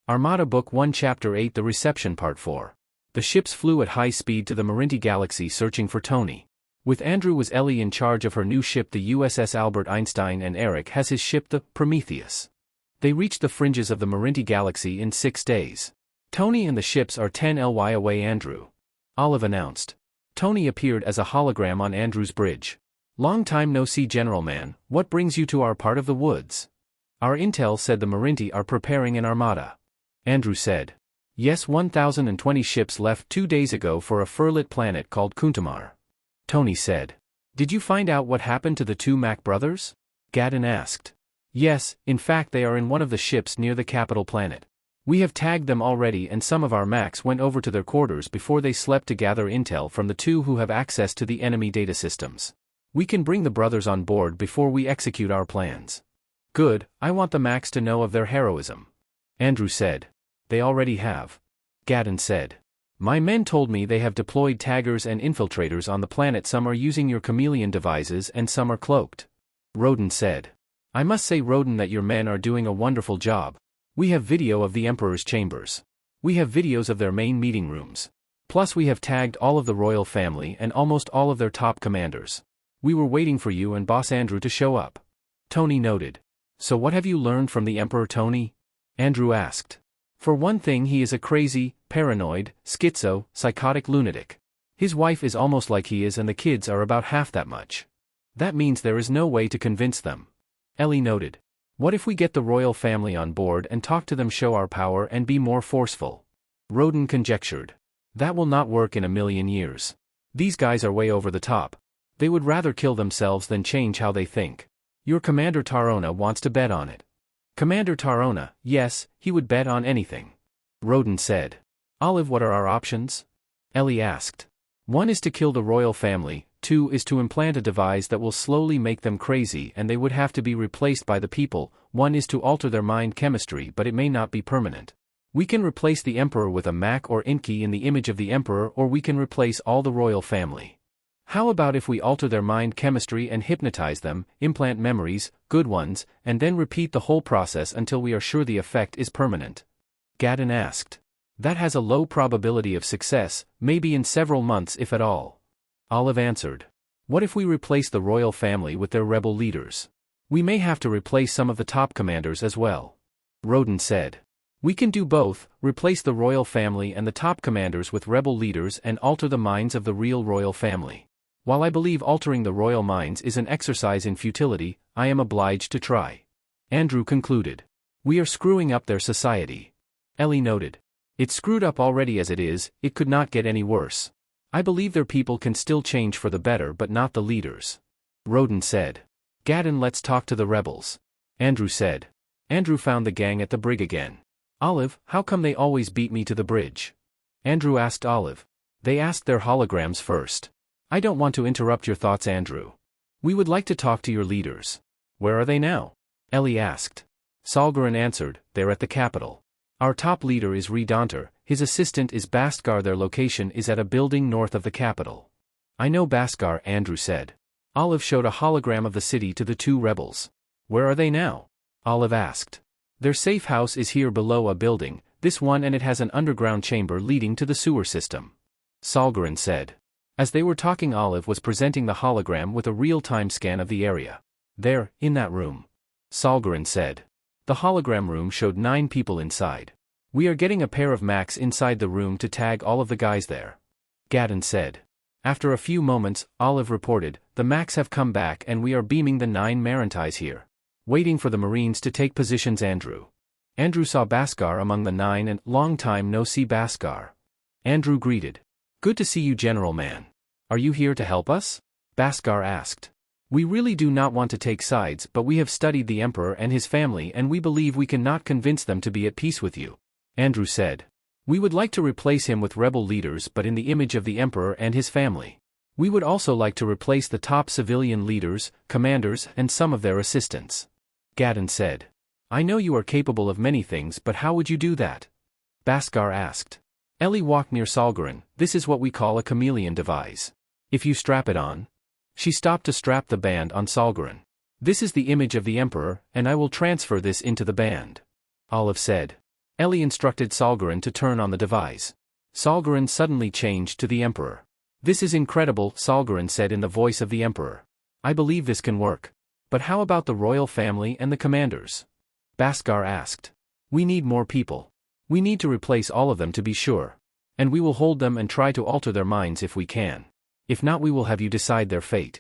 Armada Book 1 Chapter 8 The Reception Part 4. The ships flew at high speed to the Marinti galaxy searching for Tony. With Andrew was Ellie in charge of her new ship the USS Albert Einstein, and Eric has his ship the Prometheus. They reached the fringes of the Marinti galaxy in 6 days. Tony and the ships are 10 ly away. Andrew. Olive announced. Tony appeared as a hologram on Andrew's bridge. Long time no see, General Man, what brings you to our part of the woods? Our intel said the Marinti are preparing an armada. Andrew said. Yes, 1,020 ships left 2 days ago for a furlit planet called Kuntamar. Tony said. Did you find out what happened to the 2 Mac brothers? Gadden asked. Yes, in fact they are in one of the ships near the capital planet. We have tagged them already, and some of our Macs went over to their quarters before they slept to gather intel from the 2 who have access to the enemy data systems. We can bring the brothers on board before we execute our plans. Good, I want the Macs to know of their heroism. Andrew said. They already have. Gadden said. My men told me they have deployed taggers and infiltrators on the planet. Some are using your chameleon devices and some are cloaked. Roden said. I must say, Roden, that your men are doing a wonderful job. We have video of the Emperor's chambers. We have videos of their main meeting rooms. Plus we have tagged all of the royal family and almost all of their top commanders. We were waiting for you and Boss Andrew to show up. Tony noted. So what have you learned from the Emperor, Tony? Andrew asked. For one thing, he is a crazy, paranoid, psychotic lunatic. His wife is almost like he is, and the kids are about half that much. That means there is no way to convince them. Ellie noted. What if we get the royal family on board and talk to them, show our power and be more forceful? Roden conjectured. That will not work in a million years. These guys are way over the top. They would rather kill themselves than change how they think. Your Commander Tarona wants to bet on it. Commander Tarona, yes, he would bet on anything. Roden said. Olive, what are our options? Ellie asked. 1 is to kill the royal family, 2 is to implant a device that will slowly make them crazy and they would have to be replaced by the people, 1 is to alter their mind chemistry but it may not be permanent. We can replace the Emperor with a Mac or Inky in the image of the Emperor, or we can replace all the royal family. How about if we alter their mind chemistry and hypnotize them, implant memories, good ones, and then repeat the whole process until we are sure the effect is permanent? Gadden asked. That has a low probability of success, maybe in several months if at all. Olive answered. What if we replace the royal family with their rebel leaders? We may have to replace some of the top commanders as well. Roden said. We can do both, replace the royal family and the top commanders with rebel leaders and alter the minds of the real royal family. While I believe altering the royal minds is an exercise in futility, I am obliged to try. Andrew concluded. We are screwing up their society. Ellie noted. It's screwed up already as it is, it could not get any worse. I believe their people can still change for the better, but not the leaders. Roden said. Gadden, let's talk to the rebels. Andrew said. Andrew found the gang at the brig again. Olive, how come they always beat me to the bridge? Andrew asked Olive. They asked their holograms first. I don't want to interrupt your thoughts, Andrew. We would like to talk to your leaders. Where are they now? Ellie asked. Salgarin answered, they're at the capital. Our top leader is Redonter, his assistant is Baskar. Their location is at a building north of the capital. I know Baskar, Andrew said. Olive showed a hologram of the city to the 2 rebels. Where are they now? Olive asked. Their safe house is here below a building, this one, and it has an underground chamber leading to the sewer system. Salgarin said. As they were talking, Olive was presenting the hologram with a real-time scan of the area. There, in that room. Salgarin said. The hologram room showed 9 people inside. We are getting a pair of Macs inside the room to tag all of the guys there. Gadden said. After a few moments, Olive reported, the Macs have come back and we are beaming the 9 Marintis here. Waiting for the Marines to take positions. Andrew. Andrew saw Baskar among the 9 and, long time no see, Baskar. Andrew greeted. Good to see you, General Man. Are you here to help us? Baskar asked. We really do not want to take sides, but we have studied the Emperor and his family and we believe we cannot convince them to be at peace with you. Andrew said. We would like to replace him with rebel leaders, but in the image of the Emperor and his family. We would also like to replace the top civilian leaders, commanders, and some of their assistants. Gadden said. I know you are capable of many things, but how would you do that? Baskar asked. Ellie walked near Salgarin. This is what we call a chameleon device. If you strap it on. She stopped to strap the band on Salgarin. This is the image of the Emperor, and I will transfer this into the band. Olive said. Ellie instructed Solgarin to turn on the device. Solgarin suddenly changed to the Emperor. "This is incredible," Solgarin said in the voice of the Emperor. "I believe this can work. But how about the royal family and the commanders?" Bhaskar asked. "We need more people. We need to replace all of them to be sure. And we will hold them and try to alter their minds if we can. If not, we will have you decide their fate."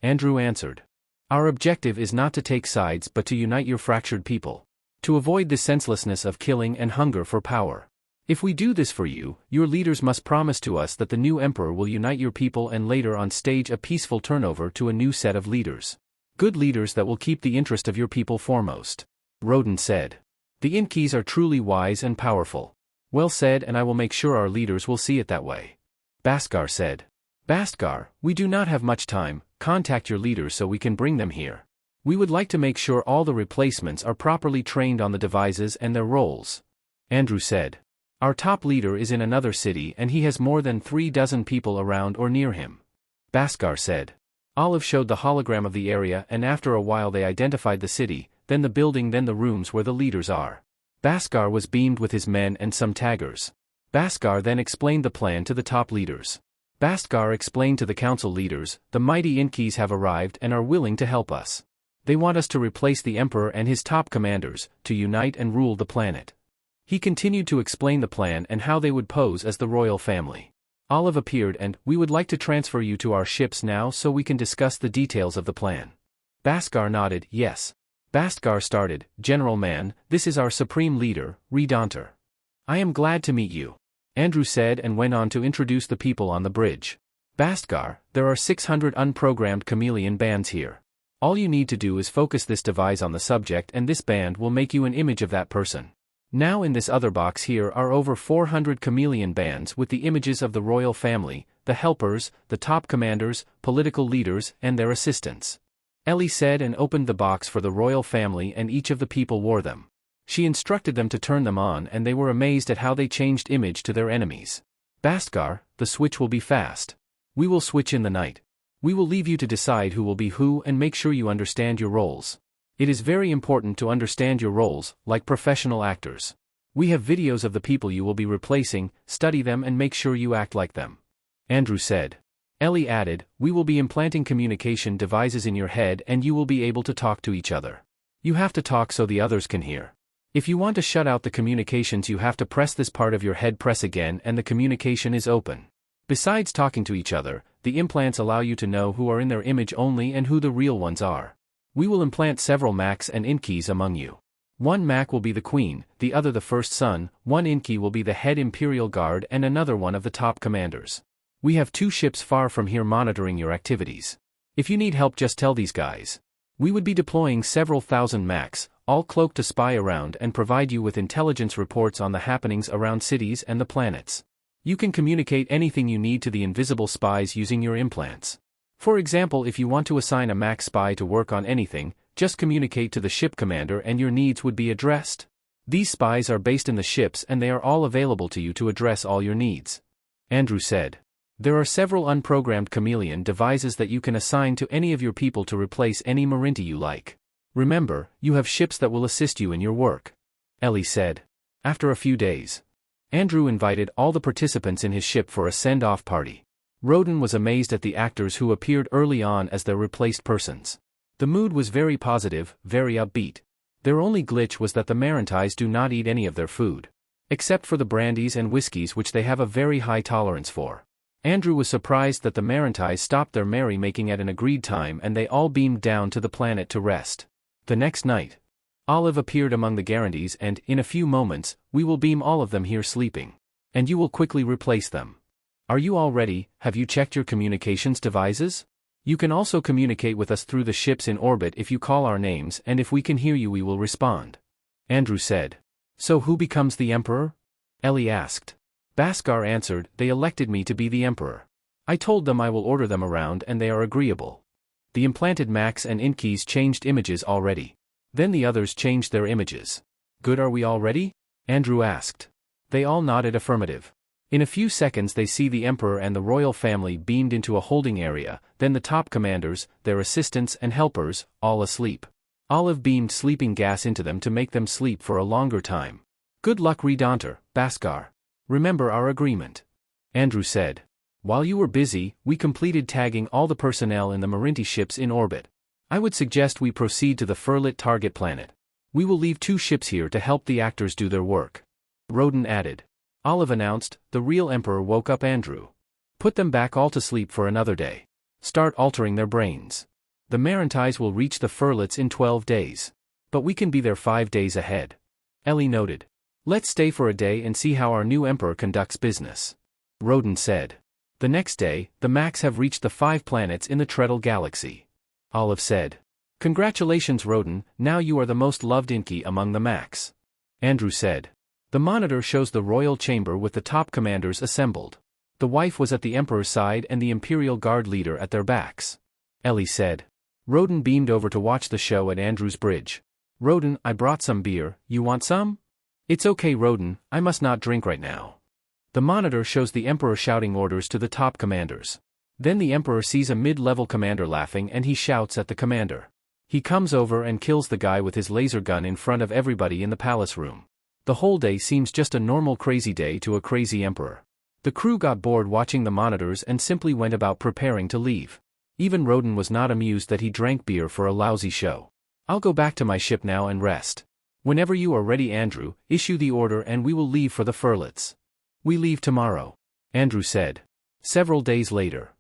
Andrew answered. "Our objective is not to take sides but to unite your fractured people. To avoid the senselessness of killing and hunger for power. If we do this for you, your leaders must promise to us that the new emperor will unite your people and later on stage a peaceful turnover to a new set of leaders. Good leaders that will keep the interest of your people foremost." Roden said. "The Inkees are truly wise and powerful." "Well said, and I will make sure our leaders will see it that way." Bhaskar said. "Bhaskar, we do not have much time. Contact your leaders so we can bring them here. We would like to make sure all the replacements are properly trained on the devices and their roles." Andrew said. "Our top leader is in another city and he has more than 36 people around or near him." Bhaskar said. Olive showed the hologram of the area and after a while they identified the city, then the building, then the rooms where the leaders are. Bhaskar was beamed with his men and some taggers. Bhaskar then explained the plan to the top leaders. Bhaskar explained to the council leaders, "The mighty Inkees have arrived and are willing to help us. They want us to replace the Emperor and his top commanders, to unite and rule the planet." He continued to explain the plan and how they would pose as the royal family. Olive appeared and, "We would like to transfer you to our ships now so we can discuss the details of the plan." Bhaskar nodded, "Yes." Bhaskar started, "General Man, this is our supreme leader, Redonter. I am glad to meet you." Andrew said and went on to introduce the people on the bridge. "Bhaskar, there are 600 unprogrammed chameleon bands here. All you need to do is focus this device on the subject and this band will make you an image of that person. Now in this other box here are over 400 chameleon bands with the images of the royal family, the helpers, the top commanders, political leaders, and their assistants." Ellie said and opened the box for the royal family and each of the people wore them. She instructed them to turn them on and they were amazed at how they changed image to their enemies. "Bhaskar, the switch will be fast. We will switch in the night. We will leave you to decide who will be who and make sure you understand your roles. It is very important to understand your roles, like professional actors. We have videos of the people you will be replacing, study them and make sure you act like them." Andrew said. Ellie added, "We will be implanting communication devices in your head and you will be able to talk to each other. You have to talk so the others can hear. If you want to shut out the communications you have to press this part of your head, press again and the communication is open. Besides talking to each other, the implants allow you to know who are in their image only and who the real ones are. We will implant several Macs and Inkees among you. One Mac will be the Queen, the other the First Son, one Inkee will be the head Imperial Guard and another one of the top commanders. We have 2 ships far from here monitoring your activities. If you need help just tell these guys. We would be deploying several thousand Macs, all cloaked to spy around and provide you with intelligence reports on the happenings around cities and the planets. You can communicate anything you need to the invisible spies using your implants. For example, if you want to assign a Mac spy to work on anything, just communicate to the ship commander and your needs would be addressed. These spies are based in the ships and they are all available to you to address all your needs." Andrew said. "There are several unprogrammed chameleon devices that you can assign to any of your people to replace any Marinti you like. Remember, you have ships that will assist you in your work." Ellie said. After a few days, Andrew invited all the participants in his ship for a send-off party. Roden was amazed at the actors who appeared early on as their replaced persons. The mood was very positive, very upbeat. Their only glitch was that the Marintis do not eat any of their food. Except for the brandies and whiskies which they have a very high tolerance for. Andrew was surprised that the Marintis stopped their merry-making at an agreed time and they all beamed down to the planet to rest. The next night, Olive appeared among the Garandies and, in a few moments, we will beam all of them here sleeping. And you will quickly replace them. Are you all ready? Have you checked your communications devices? You can also communicate with us through the ships in orbit if you call our names and if we can hear you we will respond. Andrew said. So who becomes the Emperor? Ellie asked. Bhaskar answered, they elected me to be the Emperor. I told them I will order them around and they are agreeable. The implanted Macs and Inkees changed images already. Then the others changed their images. Good, are we all ready? Andrew asked. They all nodded affirmative. In a few seconds they see the Emperor and the royal family beamed into a holding area, then the top commanders, their assistants and helpers, all asleep. Olive beamed sleeping gas into them to make them sleep for a longer time. Good luck, Redonter, Bhaskar. Remember our agreement. Andrew said. While you were busy, we completed tagging all the personnel in the Marinti ships in orbit. I would suggest we proceed to the Furlit target planet. We will leave 2 ships here to help the actors do their work. Roden added. Olive announced. The real Emperor woke up Andrew. Put them back all to sleep for another day. Start altering their brains. The Marintis will reach the Furlits in 12 days. But we can be there 5 days ahead. Ellie noted. Let's stay for a day and see how our new Emperor conducts business. Roden said. The next day, the Max have reached the 5 planets in the Treadle Galaxy. Olive said. Congratulations, Roden, now you are the most loved Inky among the Max. Andrew said. The monitor shows the royal chamber with the top commanders assembled. The wife was at the Emperor's side and the Imperial Guard leader at their backs. Ellie said. Roden beamed over to watch the show at Andrew's bridge. Roden, I brought some beer, you want some? It's okay, Roden, I must not drink right now. The monitor shows the Emperor shouting orders to the top commanders. Then the Emperor sees a mid-level commander laughing and he shouts at the commander. He comes over and kills the guy with his laser gun in front of everybody in the palace room. The whole day seems just a normal crazy day to a crazy Emperor. The crew got bored watching the monitors and simply went about preparing to leave. Even Roden was not amused that he drank beer for a lousy show. I'll go back to my ship now and rest. Whenever you are ready, Andrew, issue the order and we will leave for the Furlits. We leave tomorrow, Andrew said. Several days later.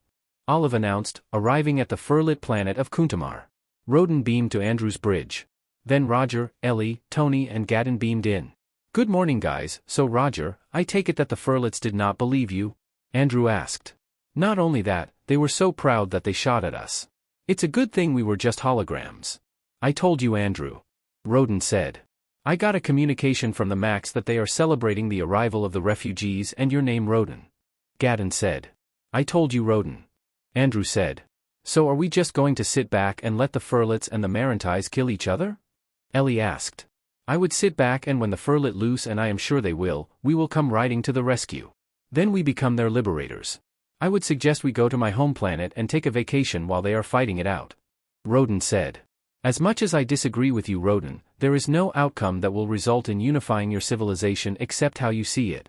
Olive announced, arriving at the Furlit planet of Kuntamar. Roden beamed to Andrew's bridge. Then Roger, Ellie, Tony and Gadden beamed in. Good morning, guys. So Roger, I take it that the Furlits did not believe you? Andrew asked. Not only that, they were so proud that they shot at us. It's a good thing we were just holograms. I told you, Andrew. Roden said. I got a communication from the Max that they are celebrating the arrival of the refugees and your name Roden. Gadden said. I told you, Roden. Andrew said. So are we just going to sit back and let the Furlits and the Marintis kill each other? Ellie asked. I would sit back and when the Furlit loose, and I am sure they will, we will come riding to the rescue. Then we become their liberators. I would suggest we go to my home planet and take a vacation while they are fighting it out. Roden said. As much as I disagree with you, Roden, there is no outcome that will result in unifying your civilization except how you see it.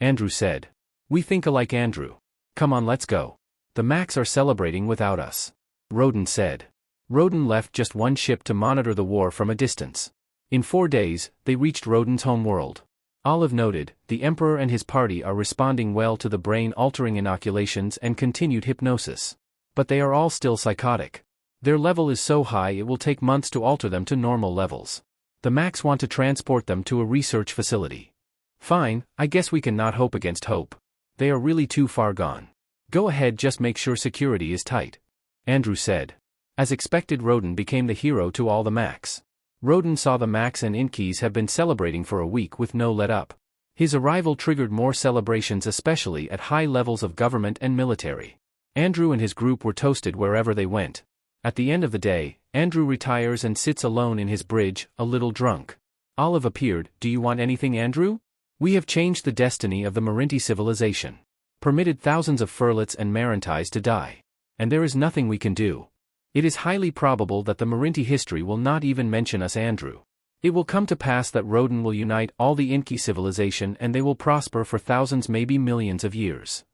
Andrew said. We think alike, Andrew. Come on, let's go. The Max are celebrating without us. Roden said. Roden left just 1 ship to monitor the war from a distance. In 4 days, they reached Roden's home world. Olive noted, the Emperor and his party are responding well to the brain-altering inoculations and continued hypnosis. But they are all still psychotic. Their level is so high it will take months to alter them to normal levels. The Max want to transport them to a research facility. Fine, I guess we can not hope against hope. They are really too far gone. Go ahead, just make sure security is tight. Andrew said. As expected, Roden became the hero to all the Max. Roden saw the Max and Inkies have been celebrating for a week with no let-up. His arrival triggered more celebrations, especially at high levels of government and military. Andrew and his group were toasted wherever they went. At the end of the day, Andrew retires and sits alone in his bridge, a little drunk. Olive appeared. Do you want anything, Andrew? We have changed the destiny of the Marinti civilization. Permitted thousands of Furlits and Marintis to die. And there is nothing we can do. It is highly probable that the Marinti history will not even mention us, Andrew. It will come to pass that Roden will unite all the Inky civilization and they will prosper for thousands, maybe millions of years.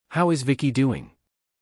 How is Vicky doing?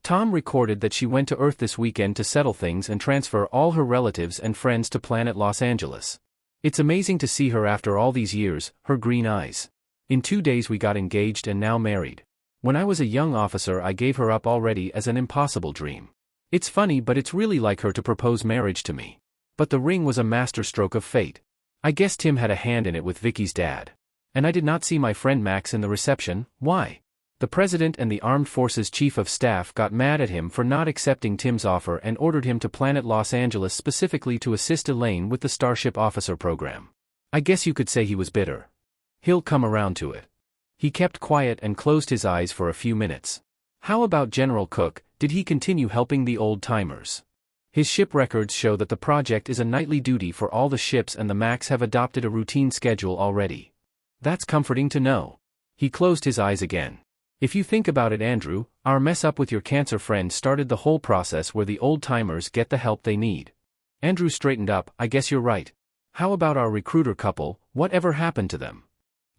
Tom recorded that she went to Earth this weekend to settle things and transfer all her relatives and friends to planet Los Angeles. It's amazing to see her after all these years, her green eyes. In 2 days we got engaged and now married. When I was a young officer I gave her up already as an impossible dream. It's funny, but it's really like her to propose marriage to me. But the ring was a masterstroke of fate. I guess Tim had a hand in it with Vicky's dad. And I did not see my friend Max in the reception. Why? The President and the Armed Forces Chief of Staff got mad at him for not accepting Tim's offer and ordered him to planet Los Angeles specifically to assist Elaine with the Starship Officer program. I guess you could say he was bitter. He'll come around to it. He kept quiet and closed his eyes for a few minutes. How about General Cook? Did he continue helping the old-timers? His ship records show that the project is a nightly duty for all the ships and the Max have adopted a routine schedule already. That's comforting to know. He closed his eyes again. If you think about it, Andrew, our mess up with your cancer friend started the whole process where the old-timers get the help they need. Andrew straightened up. I guess you're right. How about our recruiter couple? Whatever happened to them?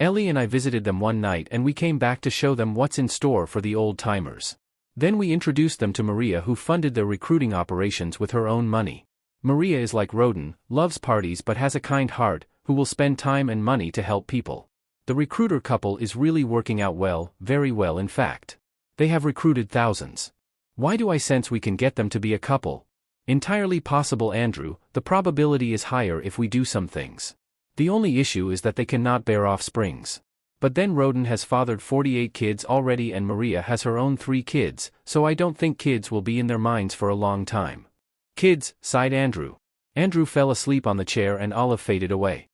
Ellie and I visited them one night and we came back to show them what's in store for the old-timers. Then we introduced them to Maria, who funded their recruiting operations with her own money. Maria is like Roden, loves parties but has a kind heart, who will spend time and money to help people. The recruiter couple is really working out well, very well in fact. They have recruited thousands. Why do I sense we can get them to be a couple? Entirely possible, Andrew, the probability is higher if we do some things. The only issue is that they cannot bear offsprings. But then Roden has fathered 48 kids already and Maria has her own 3 kids, so I don't think kids will be in their minds for a long time. Kids, sighed Andrew. Andrew fell asleep on the chair and Olive faded away.